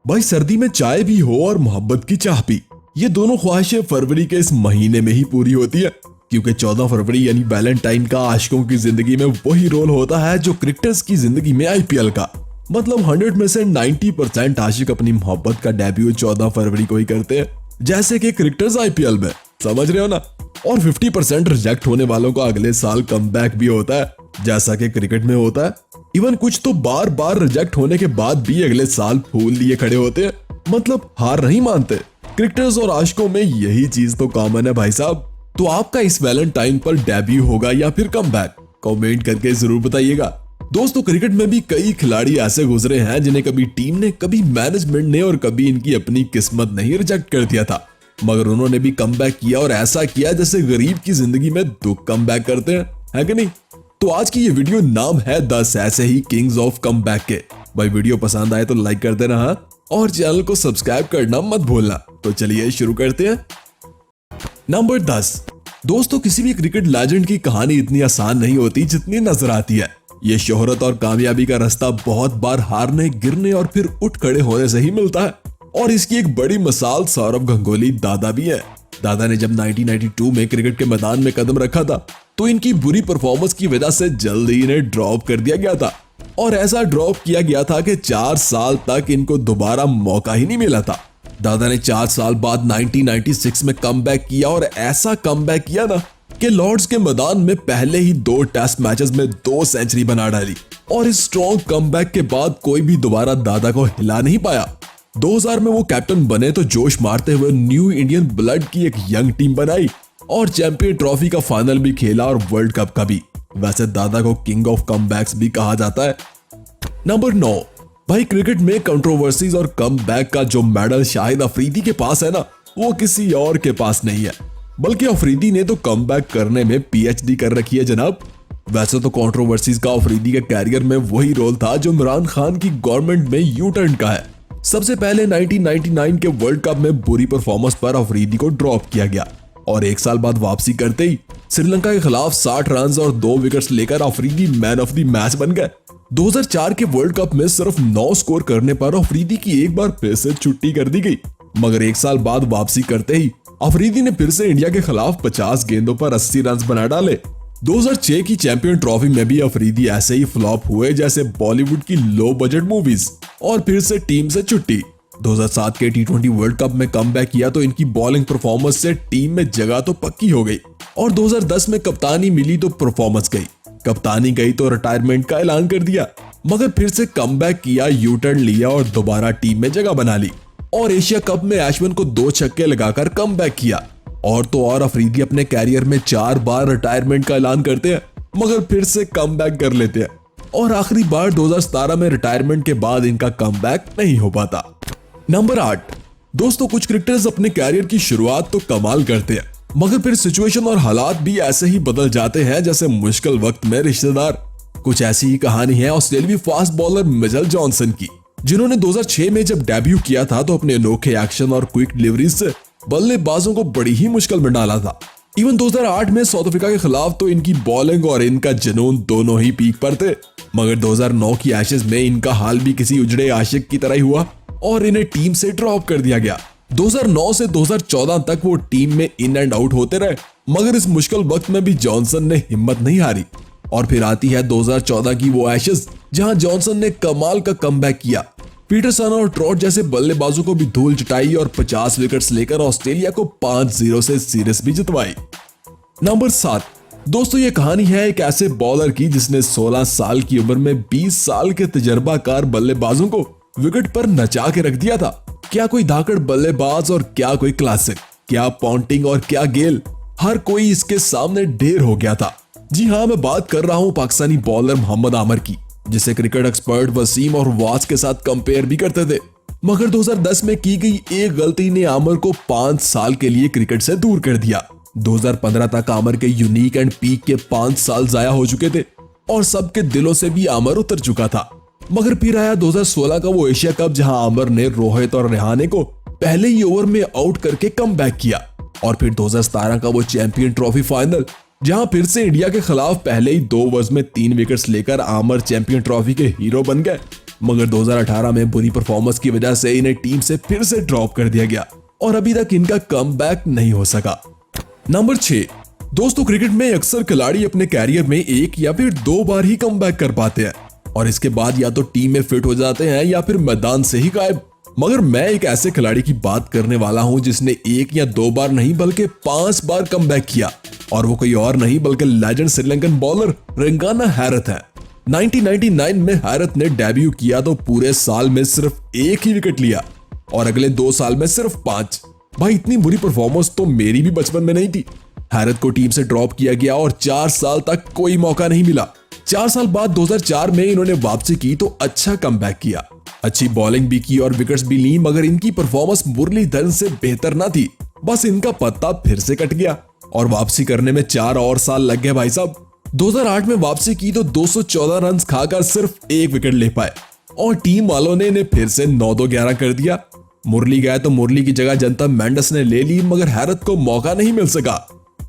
भाई सर्दी में चाय भी हो और मोहब्बत की चाह भी, ये दोनों ख्वाहिशें फरवरी के इस महीने में ही पूरी होती है। क्योंकि 14 फरवरी यानी वैलेंटाइन का आशिकों की जिंदगी में वही रोल होता है जो क्रिकेटर्स की जिंदगी में आईपीएल का। मतलब 100 में से 90% आशिक अपनी मोहब्बत का डेब्यू 14 फरवरी को ही करते हैं, जैसे कि क्रिकेटर्स आईपीएल में, समझ रहे हो ना। और 50% रिजेक्ट होने वालों का अगले साल कमबैक भी होता है, जैसा कि क्रिकेट में होता है। इवन कुछ तो बार बार रिजेक्ट होने के बाद भी अगले साल फूल लिए खड़े होते हैं, मतलब हार नहीं मानते। क्रिकेटर्स और आशिकों में यही चीज तो कॉमन है भाई साहब। तो आपका इस वैलेंटाइन पर डेब्यू होगा या फिर कमबैक, कमेंट करके जरूर बताइएगा। दोस्तों क्रिकेट में भी कई खिलाड़ी ऐसे गुजरे हैं जिन्हें कभी टीम ने, कभी मैनेजमेंट ने और कभी इनकी अपनी किस्मत ने ही रिजेक्ट कर दिया था, मगर उन्होंने भी कमबैक किया और ऐसा किया जैसे गरीब की जिंदगी में दुख कमबैक करते हैं, है कि नहीं। तो आज की ये वीडियो नाम है 10 ऐसे ही किंग्स ऑफ कमबैक के। भाई वीडियो पसंद आए तो लाइक कर देना और चैनल को सब्सक्राइब करना मत भूलना। तो चलिए शुरू करते हैं। नंबर 10। दोस्तों किसी भी क्रिकेट लेजेंड की कहानी इतनी आसान नहीं होती जितनी नजर आती है। ये शोहरत और कामयाबी का रास्ता बहुत बार हारने, गिरने और फिर उठ खड़े होने से ही मिलता है। और इसकी एक बड़ी मिसाल सौरव गंगोली दादा भी है। दादा ने जब 1992 में क्रिकेट के मैदान में कदम रखा था तो इनकी बुरी परफॉर्मेंस की वजह से जल्द ही इन्हें ड्रॉप कर दिया गया था। और ऐसा ड्रॉप किया गया था कि 4 साल तक इनको दोबारा मौका ही नहीं मिला था। दादा ने 4 साल बाद 1996 में कमबैक किया और ऐसा कमबैक किया ना कि लॉर्ड्स के मैदान में पहले ही 2 टेस्ट मैचेस में 2 सेंचुरी बना डाली। और इस स्ट्रॉन्ग कमबैक के बाद कोई भी दोबारा दादा को हिला नहीं पाया। 2000 में वो कैप्टन बने तो जोश मारते हुए न्यू इंडियन ब्लड की एक यंग टीम बनाई और चैंपियन ट्रॉफी का फाइनल भी खेला और वर्ल्ड कप का भी। वैसे दादा को किंग ऑफ कमबैक्स भी कहा जाता है। नंबर 9। भाई क्रिकेट में कंट्रोवर्सीज और कमबैक का जो मेडल शाहिद अफरीदी के पास है ना, वो किसी और के पास नहीं है। बल्कि अफरीदी ने तो कमबैक करने में पीएचडी कर रखी है जनाब। वैसे तो कंट्रोवर्सीज का अफरीदी के कैरियर में वही रोल था जो इमरान खान की गवर्नमेंट में यू टर्न का है। सबसे पहले 1999 के वर्ल्ड कप में बुरी परफॉर्मेंस पर अफरीदी को ड्रॉप किया गया और 1 साल बाद वापसी करते ही श्रीलंका के खिलाफ 60 रन और 2 विकेट्स लेकर Afridi man of the match बन गए। 2004 के वर्ल्ड कप में सिर्फ 9 स्कोर करने पर अफरीदी की एक बार फिर से छुट्टी कर दी गई, मगर 1 साल बाद वापसी करते ही अफरीदी ने फिर से इंडिया के खिलाफ 50 गेंदों पर 80 रन बना डाले। 2006 की चैंपियन ट्रॉफी में भी अफरीदी ऐसे ही फ्लॉप हुए जैसे बॉलीवुड की लो बजट मूवीज और फिर से टीम से छुट्टी। 2007 के T20 वर्ल्ड कप में कमबैक किया तो इनकी बॉलिंग परफॉर्मेंस से टीम में जगह तो पक्की हो गई और 2010 में कप्तानी मिली तो परफॉर्मेंस गई, कप्तानी गई तो रिटायरमेंट का ऐलान कर दिया, मगर फिर से कमबैक किया, यू टर्न लिया और दोबारा टीम में जगह बना ली। और एशिया कप में अश्विन को 2 छक्के लगाकर कमबैक किया। और तो और अफरीदी अपने कैरियर में 4 बार रिटायरमेंट का ऐलान करते हैं, मगर फिर से कमबैक कर लेते हैं और आखिरी बार 2017 में रिटायरमेंट के बाद इनका कमबैक नहीं हो पाता। नंबर 8। दोस्तों कुछ क्रिकेटर्स अपने कैरियर की शुरुआत तो कमाल करते हैं, मगर फिर सिचुएशन और हालात भी ऐसे ही बदल जाते हैं जैसे मुश्किल वक्त में रिश्तेदार। कुछ ऐसी ही कहानी है ऑस्ट्रेलियाई फास्ट बॉलर मिचेल जॉनसन की, जिन्होंने 2006 में जब डेब्यू किया था तो अपने अनोखे एक्शन और क्विक डिलीवरीज से बल्लेबाजों को बड़ी ही मुश्किल में डाला था। इवन 2008 में साउथ अफ्रीका के खिलाफ तो इनकी बॉलिंग और इनका जुनून दोनों ही पीक पर थे, मगर 2009 की एशेज में इनका हाल भी किसी उजड़े आशिक की तरह ही हुआ और इन्हें टीम से ड्रॉप कर दिया गया। 2009 से 2014 तक वो टीम में इन एंड आउट होते रहे, मगर इस मुश्किल वक्त में भी जॉनसन ने हिम्मत नहीं हारी। और फिर आती है 2014 की वो एशेज जहां जॉनसन ने कमाल का कमबैक किया, पीटरसन और ट्रॉट जैसे बल्लेबाजों को भी धूल चटाई और 50 विकेट्स लेकर ऑस्ट्रेलिया को 5-0 से सीरीज भी जितवाई। नंबर 7। दोस्तों ये कहानी है एक ऐसे बॉलर की जिसने 16 साल की उम्र में 20 साल के तजर्बाकार बल्लेबाजों को विकेट पर नचा के रख दिया था। क्या कोई धाकड़ बल्लेबाज और क्या कोई क्लासिक, क्या पॉन्टिंग और क्या गेल, हर कोई इसके सामने ढेर हो गया था। जी हाँ, मैं बात कर रहा हूँ पाकिस्तानी बॉलर मोहम्मद आमिर की, जिसे क्रिकेट एक्सपर्ट वसीम और वाज के साथ कंपेयर भी करते थे। मगर 2010 में की गई एक गलती ने आमिर को 5 साल के लिए क्रिकेट से दूर कर दिया। 2015 तक आमिर के यूनिक एंड पीक के 5 साल जाया हो चुके थे और सबके दिलों से भी आमिर उतर चुका था। मगर फिर आया 2016 का वो एशिया कप जहां आमिर ने रोहित और रेहाने को पहले ही ओवर में आउट करके कमबैक किया। और फिर 2017 का वो चैंपियन ट्रॉफी फाइनल जहां फिर से इंडिया के खिलाफ पहले ही 2 ओवर्स में 3 विकेट्स लेकर आमिर चैंपियन ट्रॉफी के हीरो बन गए। मगर 2018 में बुरी परफॉर्मेंस की वजह से इन्हें टीम से फिर से ड्रॉप कर दिया गया और अभी तक इनका कमबैक नहीं हो सका। नंबर 6, दोस्तों क्रिकेट में अक्सर खिलाड़ी अपने कैरियर में एक या फिर 2 बार ही कमबैक कर पाते हैं और इसके बाद या तो टीम में फिट हो जाते हैं या फिर मैदान से ही गायब। मगर मैं एक ऐसे खिलाड़ी की बात करने वाला हूं जिसने 1 या 2 बार नहीं बल्कि 5 बार कमबैक किया और वो कोई और नहीं बल्कि लेजेंड श्रीलंकन बॉलर रंगाना हैरत है। 1999 में हैरत ने डेब्यू किया तो पूरे साल में सिर्फ 1 ही विकेट लिया और अगले 2 साल में सिर्फ 5। भाई इतनी बुरी परफॉर्मेंस तो मेरी भी बचपन में नहीं थी। हैरत को टीम से ड्रॉप किया गया और 4 साल तक कोई मौका नहीं मिला। 4 साल बाद 2004 में इन्होंने वापसी की तो अच्छा कमबैक किया, अच्छी बॉलिंग भी की और विकेट्स भी ली, मगर इनकी परफॉर्मेंस मुरलीधरन से बेहतर ना थी। बस इनका पत्ता फिर से कट गया और वापसी करने में 4 और साल लग गए भाई साहब। 2008 में वापसी की तो 214 रन खाकर सिर्फ 1 विकेट ले पाए और टीम वालों ने इन्हें फिर से 9-2-11 कर दिया। मुरली गए तो मुरली की जगह जनता मेंडिस ने ले ली, मगर हैरत को मौका नहीं मिल सका।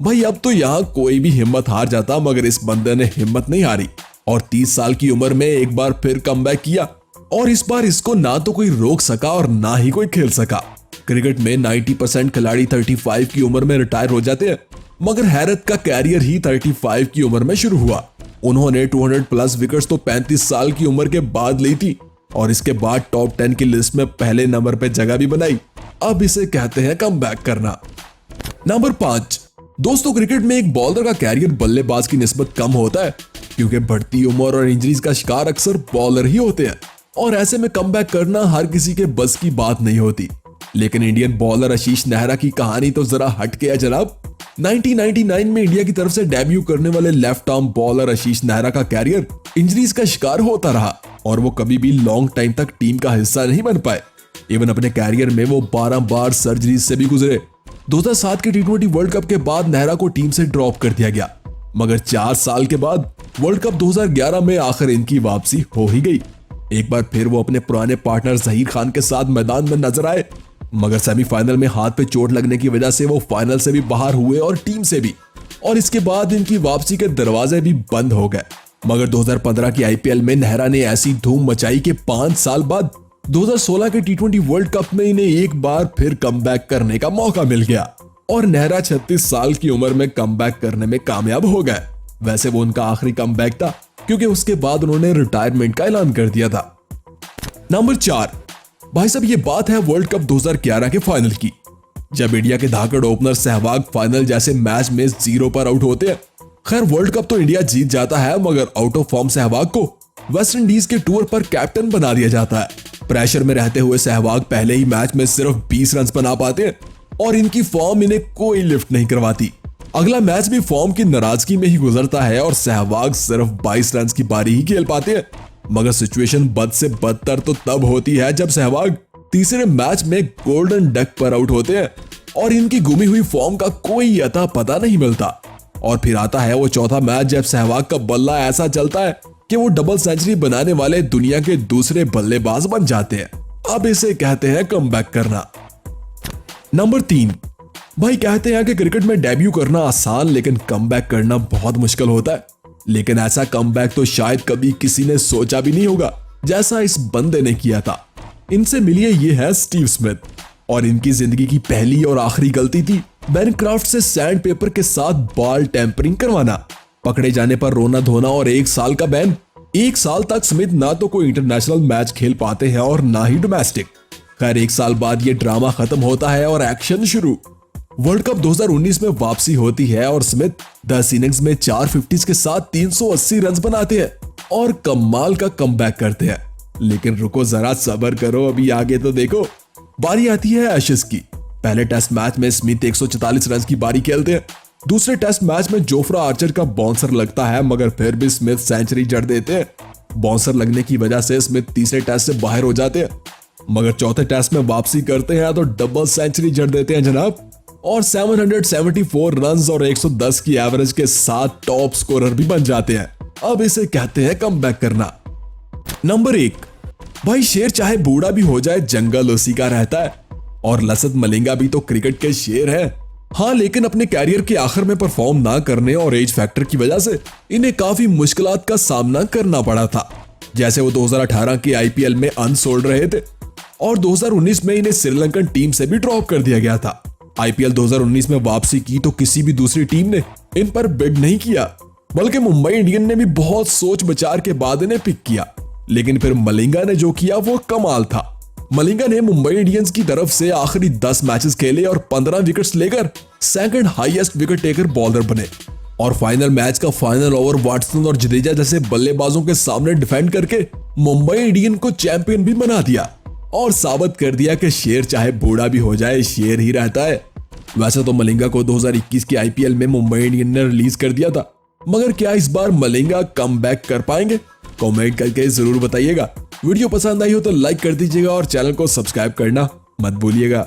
भाई अब तो यहाँ कोई भी हिम्मत हार जाता, मगर इस बंदे ने हिम्मत नहीं हारी और 30 साल की उम्र में एक बार फिर कमबैक किया और इस बार इसको ना तो कोई रोक सका और ना ही कोई खेल सका। क्रिकेट में 90% खिलाड़ी 35 की उम्र में रिटायर हो जाते हैं, मगर हैरत का कैरियर ही 35 की उम्र में शुरू हुआ। उन्होंने 200 प्लस विकेट्स तो 35 साल की उम्र के बाद ली थी और इसके बाद टॉप 10 की लिस्ट में पहले नंबर पे जगह भी बनाई। अब इसे कहते हैं कमबैक करना। नंबर 5, दोस्तों क्रिकेट में एक बॉलर का कैरियर बल्लेबाज की निस्बत कम होता है क्योंकि बढ़ती उम्र और इंजरीज का शिकार अक्सर बॉलर ही होते हैं और ऐसे में कमबैक करना हर किसी के बस की बात नहीं होती। लेकिन इंडियन बॉलर आशीष नेहरा की कहानी तो जरा हटके है जनाब। 1999 में इंडिया की तरफ से डेब्यू करने वाले लेफ्ट आर्म बॉलर आशीष नेहरा का कैरियर इंजरीज का शिकार होता रहा और वो कभी भी लॉन्ग टाइम तक टीम का हिस्सा नहीं बन पाए। इवन अपने कैरियर में वो 12 बार सर्जरीज से भी गुजरे। 2007 के T20 वर्ल्ड कप के बाद नेहरा को टीम से ड्रॉप कर दिया गया, मगर 4 साल के बाद वर्ल्ड कप 2011 में आखिर इनकी वापसी हो ही गई। एक बार फिर वो अपने पुराने पार्टनर जहीर खान के साथ मैदान में नजर आए, मगर सेमीफाइनल में हाथ पे चोट लगने की वजह से वो फाइनल से भी बाहर हुए और टीम से भी, और इसके बाद इनकी वापसी के दरवाजे भी बंद हो गए। मगर 2015 की IPL में नेहरा ने ऐसी धूम मचाई कि 5 साल बाद 2016 के T20 वर्ल्ड कप में इन्हें एक बार फिर कमबैक करने का मौका मिल गया और नेहरा 36 साल की उम्र में कमबैक करने में कामयाब हो गए। वैसे वो उनका आखिरी कमबैक था क्योंकि उसके बाद उन्होंने रिटायरमेंट का ऐलान कर दिया था। नंबर 4, भाई साहब ये बात है वर्ल्ड कप 2011 के फाइनल की, जब इंडिया के धाकड़ ओपनर सहवाग फाइनल जैसे मैच में 0 पर आउट होते हैं। खैर वर्ल्ड कप तो इंडिया जीत जाता है, मगर आउट ऑफ फॉर्म सहवाग को वेस्ट इंडीज के टूर पर कैप्टन बना दिया जाता है। प्रेशर में रहते हुए सहवाग पहले ही मैच में सिर्फ 20 रन बना पाते हैं और इनकी फॉर्म इन्हें कोई लिफ्ट नहीं करवाती। अगला मैच भी फॉर्म की नाराजगी में ही गुजरता है और सहवाग सिर्फ 22 रन की पारी ही खेल पाते हैं। मगर सिचुएशन बद से बदतर तो तब होती है जब सहवाग तीसरे मैच में गोल्डन डक पर आउट होते हैं और इनकी गुमी हुई फॉर्म का कोई अता पता नहीं मिलता। और फिर आता है वो चौथा मैच जब सहवाग का बल्ला ऐसा चलता है कि वो डबल सेंचुरी बनाने वाले दुनिया के दूसरे बल्लेबाज बन जाते हैं। अब इसे कहते हैं कमबैक करना। नंबर 3, भाई कहते हैं कि क्रिकेट में डेब्यू करना आसान लेकिन कमबैक करना बहुत मुश्किल होता है। लेकिन ऐसा कमबैक तो शायद कभी किसी ने सोचा भी नहीं होगा जैसा इस बंदे ने किया था। इनसे मिलिए, ये है स्टीव स्मिथ और इनकी जिंदगी की पहली और आखिरी गलती थी बैनक्राफ्ट से सैंड पेपर के साथ बॉल टेम्परिंग करवाना। पकड़े जाने पर रोना धोना और 1 साल का बैन। 1 साल तक स्मिथ ना तो कोई इंटरनेशनल मैच खेल पाते हैं और ना ही डोमेस्टिक। खैर 1 साल बाद ये ड्रामा खत्म होता है और एक्शन शुरू। वर्ल्ड कप 2019 में वापसी होती है और स्मिथ 10 इनिंग्स में 4 50s के साथ 380 रन बनाते हैं और कमाल का कमबैक करते हैं। लेकिन रुको जरा, सब्र करो, अभी आगे तो देखो। बारी आती है एशेज की। पहले टेस्ट मैच में स्मिथ 144 रन की बारी खेलते हैं। दूसरे टेस्ट मैच में जोफ्रा आर्चर का बाउंसर लगता है, मगर फिर भी स्मिथ सेंचुरी जड़ देते हैं। बाउंसर लगने की वजह से स्मिथ तीसरे टेस्ट से बाहर हो जाते हैं, मगर चौथे टेस्ट में वापसी करते हैं तो डबल सेंचुरी जड़ देते हैं जनाब, और 774 रन और 110 की एवरेज के साथ टॉप स्कोरर भी बन जाते हैं। अब इसे कहते हैं कमबैक करना। नंबर 1, भाई शेर चाहे बूढ़ा भी हो जाए जंगल उसी का रहता है, और लसित मलिंगा भी तो क्रिकेट के शेर है। हाँ, लेकिन अपने कैरियर के आखिर में परफॉर्म ना करने और एज फैक्टर की वजह से इन्हें काफी मुश्किलात का सामना करना पड़ा था। जैसे वो 2018 के आईपीएल में अनसोल्ड रहे थे और 2019 में इन्हें श्रीलंकन टीम से भी ड्रॉप कर दिया गया था। आईपीएल 2019 में वापसी की तो किसी भी दूसरी टीम ने इन पर बिड नहीं किया, बल्कि मुंबई इंडियन ने भी बहुत सोच विचार के बाद इन्हें पिक किया। लेकिन फिर मलिंगा ने जो किया वो कमाल था। मलिंगा ने मुंबई इंडियंस की तरफ से आखिरी 10 मैचेस खेले और 15 विकेट्स लेकर second highest wicket taker bowler बने और फाइनल मैच का फाइनल ओवर वाटसन और जडेजा जैसे बल्लेबाजों के सामने डिफेंड करके मुंबई इंडियन को चैंपियन भी बना दिया और साबित कर दिया कि शेर चाहे बूढ़ा भी हो जाए शेर ही रहता है। वैसे तो मलिंगा को 2021 के आईपीएल में मुंबई इंडियन ने रिलीज कर दिया था, मगर क्या इस बार मलिंगा कमबैक कर पाएंगे? कमेंट करके जरूर बताइएगा। वीडियो पसंद आई हो तो लाइक कर दीजिएगा और चैनल को सब्सक्राइब करना मत भूलिएगा।